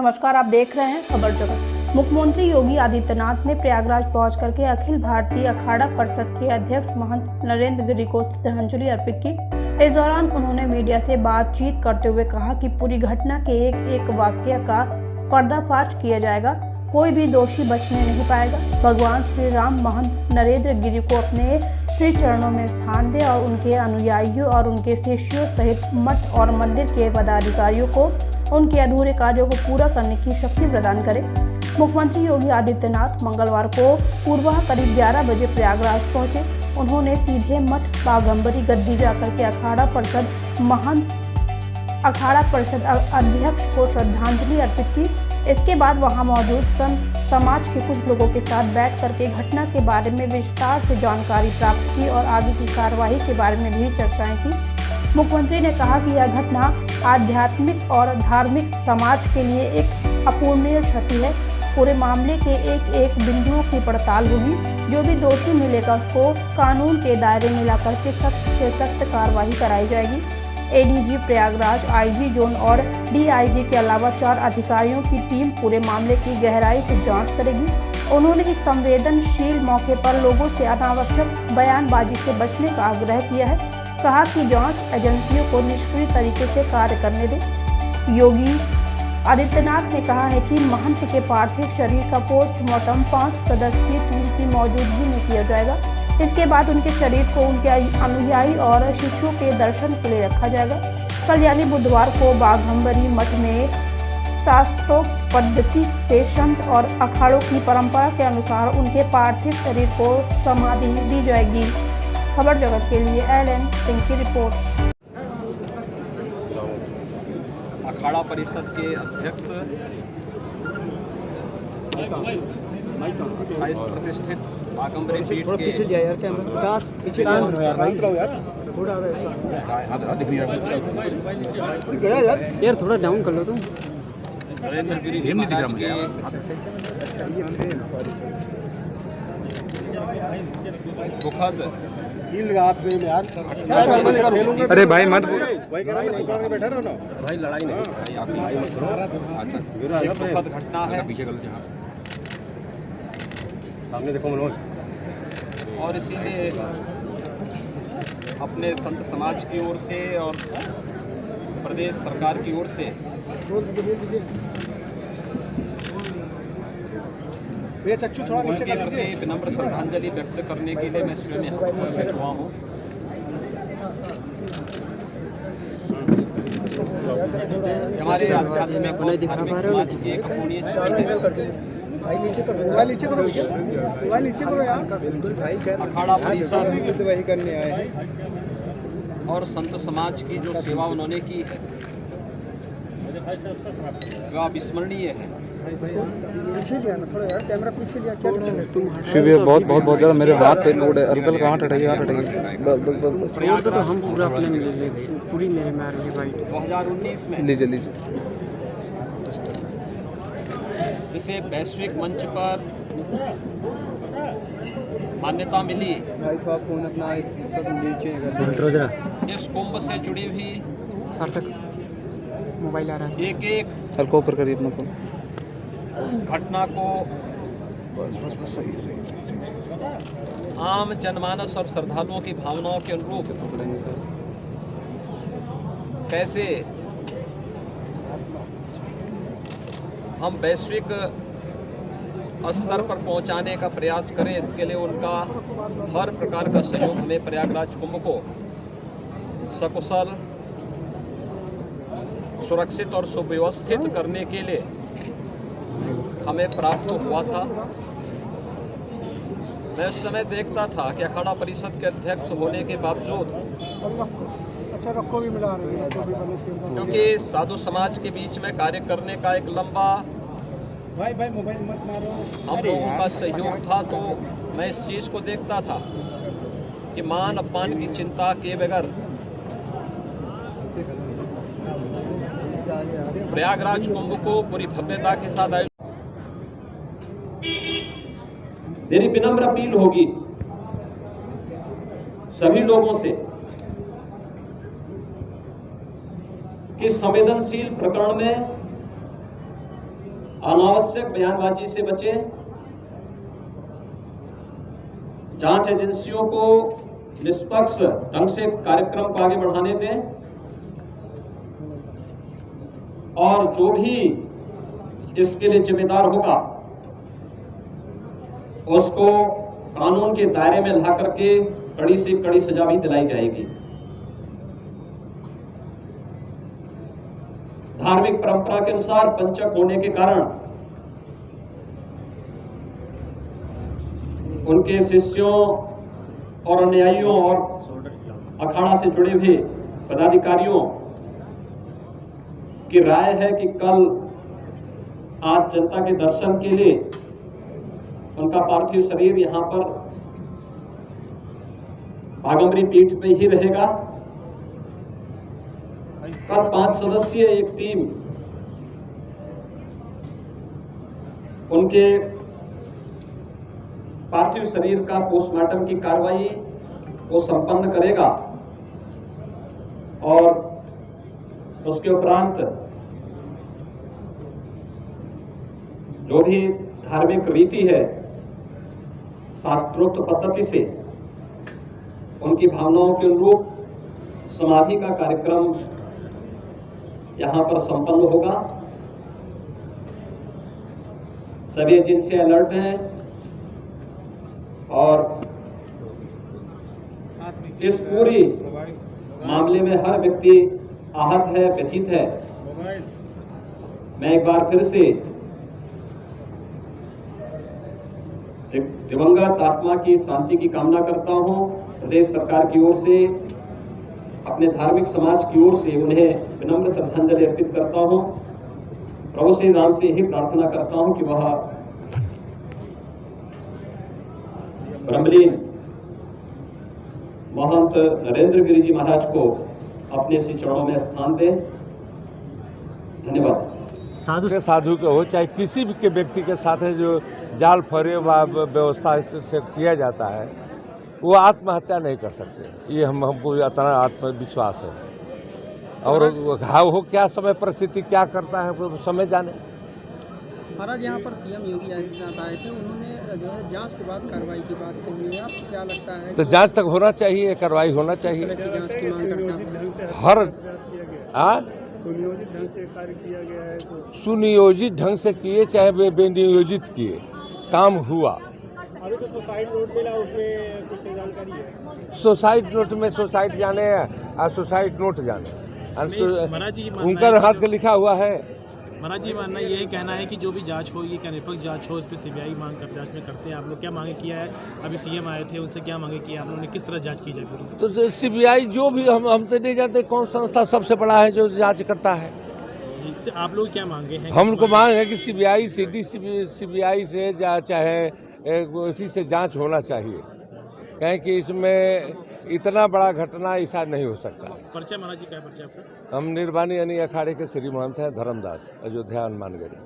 नमस्कार, आप देख रहे हैं खबर जगत। मुख्यमंत्री योगी आदित्यनाथ ने प्रयागराज पहुंच करके अखिल भारतीय अखाड़ा परिषद के अध्यक्ष महंत नरेंद्र गिरि को श्रद्धांजलि अर्पित की। इस दौरान उन्होंने मीडिया से बातचीत करते हुए कहा कि पूरी घटना के एक एक वाकया का पर्दाफाश किया जाएगा, कोई भी दोषी बचने नहीं पाएगा। भगवान श्री राम महंत नरेंद्र गिरि को अपने श्री चरणों में स्थान दे और उनके अनुयायियों और उनके शिष्यों सहित मठ और मंदिर के पदाधिकारियों को उनके अधूरे कार्यों को पूरा करने की शक्ति प्रदान करे। मुख्यमंत्री योगी आदित्यनाथ मंगलवार को पूर्वाह करीब 11 बजे प्रयागराज पहुंचे। उन्होंने सीधे मठ बाघंबरी गद्दी जाकर के अखाड़ा परिषद अध्यक्ष को श्रद्धांजलि अर्पित की। इसके बाद वहां मौजूद संत समाज के कुछ लोगों के साथ बैठ करके घटना के बारे में विस्तार से जानकारी प्राप्त की और आगे की कार्रवाई के बारे में भी चर्चाएं की। मुख्यमंत्री ने कहा कि यह घटना आध्यात्मिक और धार्मिक समाज के लिए एक अपूरणीय क्षति है। पूरे मामले के एक एक बिंदुओं की पड़ताल होगी। जो भी दोषी मिलेगा उसको कानून के दायरे में ला करके सख्त से सख्त कार्रवाई कराई जाएगी। एडीजी प्रयागराज, आईजी जोन और डीआईजी के अलावा 4 अधिकारियों की टीम पूरे मामले की गहराई से जांच करेगी। उन्होंने इस संवेदनशील मौके पर लोगों से अनावश्यक बयानबाजी से बचने का आग्रह किया है। कहा कि जांच एजेंसियों को निष्क्रिय तरीके से कार्य करने दें। योगी आदित्यनाथ ने कहा है कि महंत के पार्थिव शरीर का पोस्टमार्टम 5 सदस्यीय टीम की मौजूदगी में किया जाएगा। इसके बाद उनके शरीर को उनके अनुयायी और शिष्यों के दर्शन के लिए रखा जाएगा। कल यानी बुधवार को बाघंबरी मठ में शास्त्रों पद्धति से संत और अखाड़ों की परंपरा के अनुसार उनके पार्थिव शरीर को समाधि दी जाएगी। खबर जगत के लिए एलएन सिंह की रिपोर्ट। अखाड़ा परिषद के अध्यक्ष प्रतिष्ठित बाघंबरी पीठ के यार थोड़ा डाउन कर लो तुम। नरेंद्र गिरि महाराज के दुखद अरे भाई मत भाई लड़ाई नहीं, दुखद घटना है। सामने देखो मनोज। और इसीलिए अपने संत समाज की ओर से और प्रदेश सरकार की ओर से उनके प्रति विनम्र श्रद्धांजलि व्यक्त करने के लिए मैं स्वयं यहाँ उपस्थित हुआ हूँ। हमारे आध्यात्मिक समाज की एक अपूरणीय क्षति है। अखाड़ा परिषद वही करने आए हैं और संत समाज की जो सेवा उन्होंने की है वह अविस्मरणीय है। शिविर बहुत ज़्यादा मेरे हाथ पे लोड है। अलगल कहाँ टटेगी बस तो हम पूरा अपने पूरी मेरे में आ रही है भाई। 2019 में लीजिए इसे वैश्विक मंच पर मान्यता मिली। इस कुंभ से जुड़ी हुई सार्थक मोबाइल आ रहा है, एक हल्का ऊपर करिए अपना फोन। घटना को आम जनमानस और श्रद्धालुओं की भावनाओं के अनुरूप कैसे हम वैश्विक स्तर पर पहुंचाने का प्रयास करें, इसके लिए उनका हर प्रकार का सहयोग हमें प्रयागराज कुंभ को सकुशल, सुरक्षित और सुव्यवस्थित करने के लिए हमें प्राप्त हुआ था। मैं उस समय देखता था कि अखाड़ा परिषद के अध्यक्ष होने के बावजूद, क्योंकि साधु समाज के बीच में कार्य करने का एक लंबा हम लोगों का सहयोग था, तो मैं इस चीज को देखता था कि मान अपमान की चिंता किए बगैर प्रयागराज कुंभ को पूरी भव्यता के साथ आयोजित। मेरी विनम्र अपील होगी सभी लोगों से कि संवेदनशील प्रकरण में अनावश्यक बयानबाजी से बचें, जांच एजेंसियों को निष्पक्ष ढंग से कार्यक्रम को आगे बढ़ाने दें और जो भी इसके लिए जिम्मेदार होगा उसको कानून के दायरे में ला करके कड़ी से कड़ी सजा भी दिलाई जाएगी। धार्मिक परंपरा के अनुसार पंचक होने के कारण उनके शिष्यों और अनुयायियों और अखाड़ा से जुड़े हुए पदाधिकारियों की राय है कि कल आज जनता के दर्शन के लिए उनका पार्थिव शरीर यहां पर बाघंबरी पीठ में ही रहेगा। कल 5 सदस्यीय एक टीम उनके पार्थिव शरीर का पोस्टमार्टम की कार्रवाई वो संपन्न करेगा और उसके उपरांत जो भी धार्मिक रीति है शास्त्रोक्त पद्धति से उनकी भावनाओं के अनुरूप समाधि का कार्यक्रम यहां पर संपन्न होगा। सभी एजेंसियां अलर्ट हैं और इस पूरी मामले में हर व्यक्ति आहत है, व्यथित है। मैं एक बार फिर से दिवंगत आत्मा की शांति की कामना करता हूं। प्रदेश सरकार की ओर से, अपने धार्मिक समाज की ओर से उन्हें विनम्र श्रद्धांजलि अर्पित करता हूं। प्रभु श्री राम से ही प्रार्थना करता हूं कि वह ब्रह्मलीन महंत नरेंद्र गिरि जी महाराज को अपने श्री चरणों में स्थान दें। धन्यवाद। साधु के हो चाहे किसी भी के व्यक्ति के साथ है जो जाल फरेब व्यवस्था से किया जाता है वो आत्महत्या नहीं कर सकते। ये हमको इतना आत्मविश्वास है और घाव हो क्या समय परिस्थिति क्या करता है वो समय जाने। महाराज यहाँ पर सीएम योगी आदित्यनाथ आए थे, उन्होंने जो है जांच के बाद कार्रवाई की बात कही है। आपको क्या लगता है? तो जांच तक होना चाहिए, कार्रवाई होना चाहिए। जांच की मांग करते हैं। हर सुनियोजित ढंग से कार्य किया गया है तो सुनियोजित ढंग से किए चाहे बेनियोजित किए, काम हुआ। अभी तो सुसाइड नोट मिला, उसमें कुछ जानकारी है? सुसाइड नोट में सुसाइड जाने और सुसाइड नोट जाने उनका हाथ का लिखा हुआ है। महाराज जी मानना यही कहना है कि जो भी जांच हो, ये क्या निष्पक्ष जांच हो, इस पर सीबीआई मांग कर जांच में करते हैं। आप लोग क्या मांगे किया है? अभी सीएम आए थे, उनसे क्या मांगे किया आप लोगों ने? किस तरह जांच की जाए पूरी? तो सीबीआई जो भी हम तो नहीं जानते कौन संस्था सबसे बड़ा है जो जांच करता है। तो आप लोग क्या मांगे हैं? हमको मांग है कि सीबीआई सीबीआई से चाहे इसी से जांच होना चाहिए, कहें कि इसमें इतना बड़ा घटना ऐसा नहीं हो सकता। पर्चा महाराज जी क्या पर्चा आपका? हम निर्वाणी यानी अखाड़े के श्री महंत हैं धर्मदास, अयोध्या हनुमानगढ़ी।